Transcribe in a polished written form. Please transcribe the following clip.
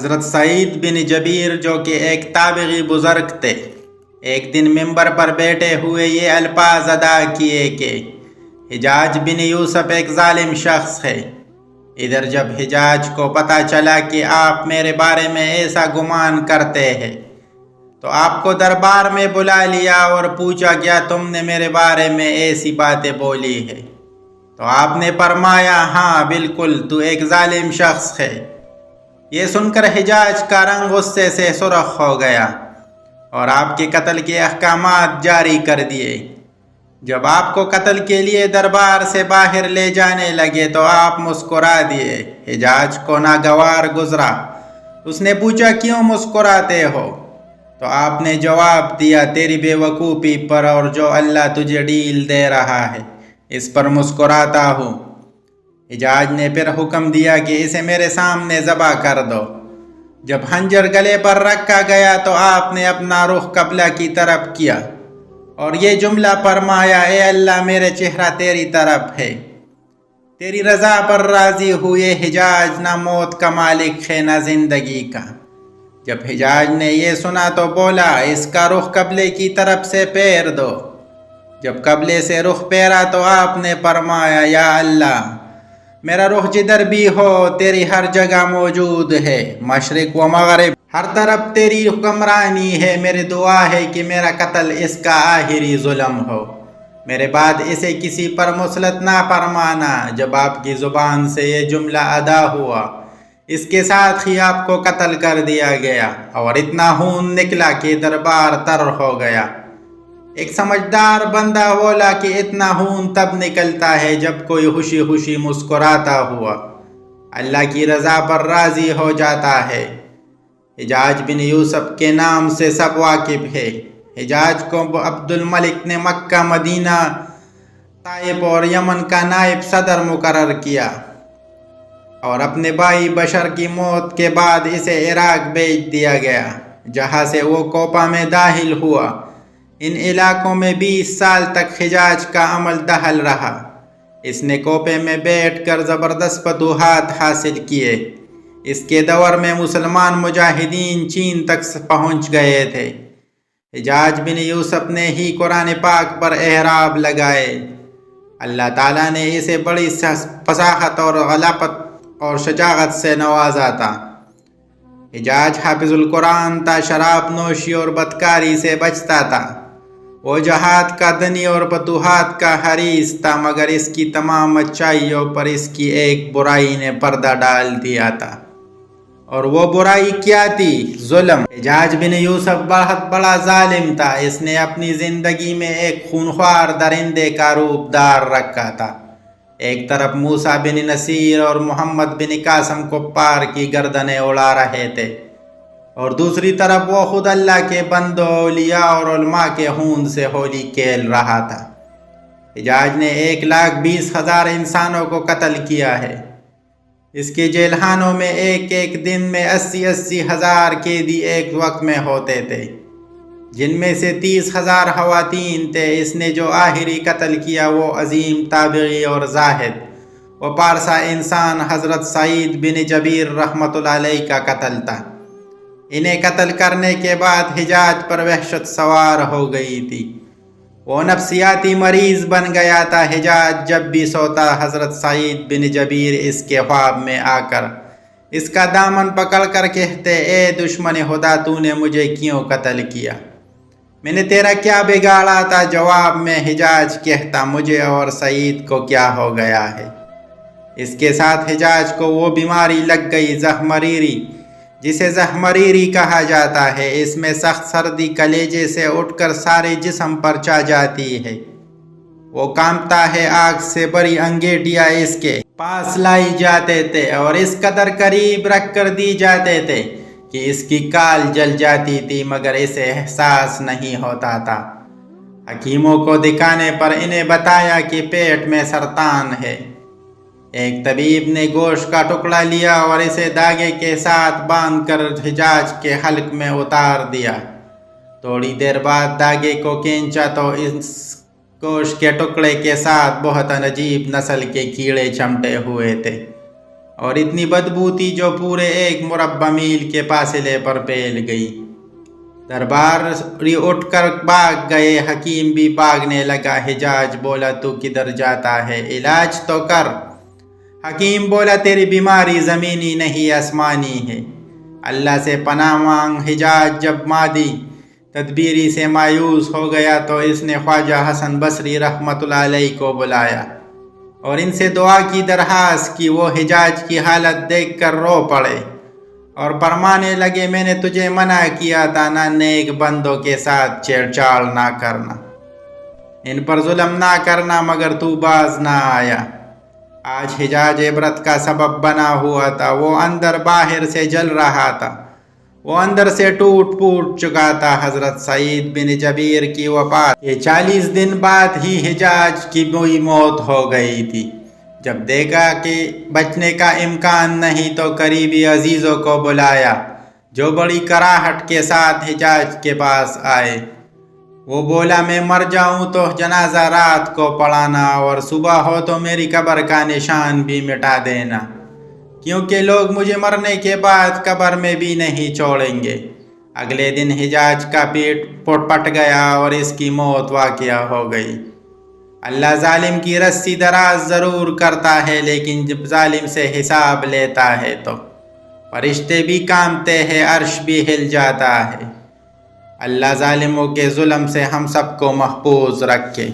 حضرت سعید بن جبیر جو کہ ایک تابعی بزرگ تھے، ایک دن ممبر پر بیٹھے ہوئے یہ الفاظ ادا کیے کہ حجاج بن یوسف ایک ظالم شخص ہے۔ ادھر جب حجاج کو پتہ چلا کہ آپ میرے بارے میں ایسا گمان کرتے ہیں تو آپ کو دربار میں بلا لیا اور پوچھا کیا تم نے میرے بارے میں ایسی باتیں بولی ہے؟ تو آپ نے فرمایا ہاں بالکل، تو ایک ظالم شخص ہے۔ یہ سن کر حجاج کا رنگ غصے سے سرخ ہو گیا اور آپ کے قتل کے احکامات جاری کر دیے۔ جب آپ کو قتل کے لیے دربار سے باہر لے جانے لگے تو آپ مسکرا دیے۔ حجاج کو ناگوار گزرا۔ اس نے پوچھا کیوں مسکراتے ہو؟ تو آپ نے جواب دیا تیری بے وقوفی پر اور جو اللہ تجھے ڈیل دے رہا ہے اس پر مسکراتا ہوں۔ حجاج نے پھر حکم دیا کہ اسے میرے سامنے ذبح کر دو۔ جب خنجر گلے پر رکھا گیا تو آپ نے اپنا رخ قبلہ کی طرف کیا اور یہ جملہ فرمایا اے اللہ میرے چہرہ تیری طرف ہے، تیری رضا پر راضی ہوئے حجاج نہ موت کا مالک ہے نہ زندگی کا۔ جب حجاج نے یہ سنا تو بولا اس کا رخ قبلے کی طرف سے پھیر دو۔ جب قبلے سے رخ پھیرا تو آپ نے فرمایا یا اللہ میرا رخ جدھر بھی ہو تیری ہر جگہ موجود ہے، مشرق و مغرب ہر طرف تیری حکمرانی ہے۔ میری دعا ہے کہ میرا قتل اس کا آخری ظلم ہو، میرے بعد اسے کسی پر مسلط نہ فرمانا۔ جب آپ کی زبان سے یہ جملہ ادا ہوا اس کے ساتھ ہی آپ کو قتل کر دیا گیا اور اتنا خون نکلا کہ دربار تر ہو گیا۔ ایک سمجھدار بندہ بولا کہ اتنا خون تب نکلتا ہے جب کوئی خوشی خوشی مسکراتا ہوا اللہ کی رضا پر راضی ہو جاتا ہے۔ حجاج بن یوسف کے نام سے سب واقف ہے۔ حجاج کو عبد الملک نے مکہ، مدینہ، طائف اور یمن کا نائب صدر مقرر کیا اور اپنے بھائی بشر کی موت کے بعد اسے عراق بھیج دیا گیا جہاں سے وہ کوفہ میں داخل ہوا۔ ان علاقوں میں 20 سال تک حجاج کا عمل دخل رہا۔ اس نے کوفے میں بیٹھ کر زبردست فتوحات حاصل کیے۔ اس کے دور میں مسلمان مجاہدین چین تک پہنچ گئے تھے۔ حجاج بن یوسف نے ہی قرآن پاک پر اعراب لگائے۔ اللہ تعالیٰ نے اسے بڑی فصاحت اور غلاقت اور شجاعت سے نوازا تھا۔ حجاج حافظ القرآن تھا، شراب نوشی اور بدکاری سے بچتا تھا۔ وہ جہاد کا دنی اور فتوحات کا حریص تھا، مگر اس کی تمام اچھائیوں پر اس کی ایک برائی نے پردہ ڈال دیا تھا، اور وہ برائی کیا تھی؟ ظلم۔ حجاج بن یوسف بہت بڑا ظالم تھا۔ اس نے اپنی زندگی میں ایک خونخوار درندے کا روپ دار رکھا تھا۔ ایک طرف موسیٰ بن نصیر اور محمد بن قاسم کفار کی گردنیں اڑا رہے تھے اور دوسری طرف وہ خود اللہ کے بندوں، اولیاء اور علماء کے خون سے ہولی کھیل رہا تھا۔ حجاج نے 1,20,000 انسانوں کو قتل کیا ہے۔ اس کے جیل خانوں میں ایک ایک دن میں 80,000 قیدی ایک وقت میں ہوتے تھے، جن میں سے 30,000 خواتین تھے۔ اس نے جو آخری قتل کیا وہ عظیم تابعی اور زاہد و پارسا انسان حضرت سعید بن جبیر رحمۃ اللہ علیہ کا قتل تھا۔ انہیں قتل کرنے کے بعد حجاج پر وحشت سوار ہو گئی تھی۔ وہ نفسیاتی مریض بن گیا تھا۔ حجاج جب بھی سوتا حضرت سعید بن جبیر اس کے خواب میں آ کر اس کا دامن پکڑ کر کہتے اے دشمن خدا تو نے مجھے کیوں قتل کیا؟ میں نے تیرا کیا بگاڑا تھا؟ جواب میں حجاج کہتا مجھے اور سعید کو کیا ہو گیا ہے؟ اس کے ساتھ حجاج کو وہ بیماری لگ گئی زخمریری، جسے زخمریری کہا جاتا ہے۔ اس میں سخت سردی کلیجے سے اٹھ کر سارے جسم پر چا جاتی ہے۔ وہ کانپتا ہے، آگ سے بڑی انگیٹیاں اس کے پاس لائی جاتے تھے اور اس قدر قریب رکھ کر دی جاتے تھے کہ اس کی کال جل جاتی تھی، مگر اسے احساس نہیں ہوتا تھا۔ حکیموں کو دکھانے پر انہیں بتایا کہ پیٹ میں سرطان ہے۔ ایک طبیب نے گوشت کا ٹکڑا لیا اور اسے دھاگے کے ساتھ باندھ کر حجاج کے حلق میں اتار دیا۔ تھوڑی دیر بعد دھاگے کو کھینچا تو اس گوشت کے ٹکڑے کے ساتھ بہت عجیب نسل کے کیڑے چمٹے ہوئے تھے اور اتنی بدبو تھی جو پورے 1 مربع میل کے فاصلے پر پھیل گئی۔ درباری اٹھ کر بھاگ گئے، حکیم بھی بھاگنے لگا۔ حجاج بولا تو کدھر جاتا ہے، علاج تو کر۔ حکیم بولا تیری بیماری زمینی نہیں آسمانی ہے، اللہ سے پناہ مانگ۔ حجاج جب مادی تدبیری سے مایوس ہو گیا تو اس نے خواجہ حسن بصری رحمۃ اللہ علیہ کو بلایا اور ان سے دعا کی درخواست کی۔ وہ حجاج کی حالت دیکھ کر رو پڑے اور فرمانے لگے میں نے تجھے منع کیا تھا نہ نیک بندوں کے ساتھ چھیڑ چھاڑ نہ کرنا، ان پر ظلم نہ کرنا، مگر تو باز نہ آیا۔ آج حجاج عبرت کا سبب بنا ہوا تھا، وہ اندر باہر سے جل رہا تھا، وہ اندر سے ٹوٹ پھوٹ چکا تھا۔ حضرت سعید بن جبیر کی وفات کے 40 دن بعد ہی حجاج کی بھی موت ہو گئی تھی۔ جب دیکھا کہ بچنے کا امکان نہیں تو قریبی عزیزوں کو بلایا جو بڑی کراہٹ کے ساتھ حجاج کے پاس آئے۔ وہ بولا میں مر جاؤں تو جنازہ رات کو پڑھانا اور صبح ہو تو میری قبر کا نشان بھی مٹا دینا، کیونکہ لوگ مجھے مرنے کے بعد قبر میں بھی نہیں چھوڑیں گے۔ اگلے دن حجاج کا پیٹ پھٹ گیا اور اس کی موت واقع ہو گئی۔ اللہ ظالم کی رسی دراز ضرور کرتا ہے، لیکن جب ظالم سے حساب لیتا ہے تو فرشتے بھی کانپتے ہیں، عرش بھی ہل جاتا ہے۔ اللہ ظالموں کے ظلم سے ہم سب کو محفوظ رکھے۔